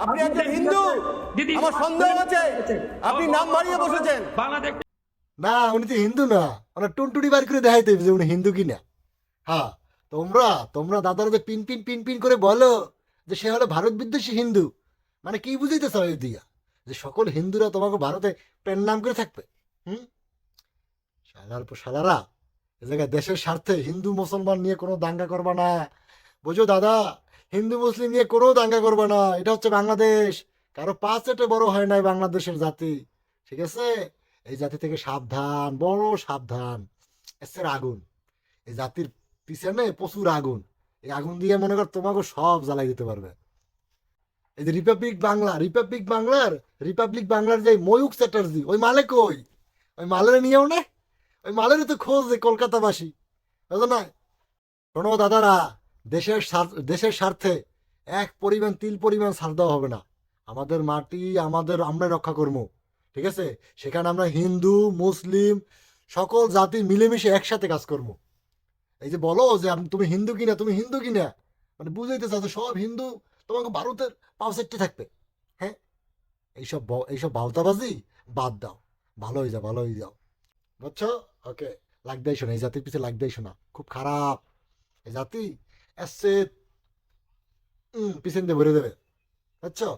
আপনি একজন হিন্দু, আমার সন্দেহ আছে আপনি নাম বাড়িয়ে বসেছেন। বাংলাদেশ না, উনি তো হিন্দু না, ওনার টুনটুনি বার করে দেখাইতে হবে যে উনি হিন্দু কিনা। হ্যাঁ, তোমরা তোমরা দাদারা যে পিন পিন পিন পিন করে বলো যে সে হলো ভারত বিদ্বেষী হিন্দু, মানে কি বুঝাইতেছ এই দিয়া যে সকল হিন্দুরা তোমাকে ভারতে প্যান নাম করে থাকবে? হুম, শালার পর শালারা, এ জায়গায় দেশের স্বার্থে হিন্দু মুসলমান নিয়ে কোনো দাঙ্গা করবা না, বুঝো দাদা? হিন্দু মুসলিম নিয়ে কোনো দাঙ্গা করবা না, এটা হচ্ছে বাংলাদেশ। কারো পাঁচ এটে বড় হয় নাই বাংলাদেশের জাতি, ঠিক আছে? এই জাতি থেকে সাবধান, বড় সাবধান। এসের আগুন, এই জাতির পিছনে প্রচুর আগুন, এই আগুন দিয়ে মনে কর তোমাকে সব জ্বালাই দিতে পারবে। এই যে রিপাবলিক বাংলার যে ময়ূক চ্যাটার্জি, ওই মালে কই? ওই মালের নিয়েও না, ওই মালের তো খোঁজ যে কলকাতাবাসী, বুঝো না? শোনো দাদারা, দেশের স্বার্থে এক পরিমাণ তিল পরিমাণ ছাড় দেওয়া হবে না। আমাদের মাটি আমরা রক্ষা করবো, ঠিক আছে? সেখানে আমরা হিন্দু মুসলিম সকল জাতি মিলেমিশে একসাথে কাজ করবো। এই যে বলো যে তুমি হিন্দু কিনা, তুমি হিন্দু কিনা, মানে বুঝাইতে চাও যে সব হিন্দু তোমাকে ভারতের পাওসেটে থাকবে। হ্যাঁ, এইসব বালতাবাজি বাদ দাও, ভালো হয়ে যাও, ভালো হয়ে যাও, বুঝছো? ওকে, লাগ দেয় শোনা, এই জাতির পিছিয়ে লাগ দেয় শোনা, খুব খারাপ এই জাতি। এসে পিছন দিয়ে ভরে দেবে, বুঝছো?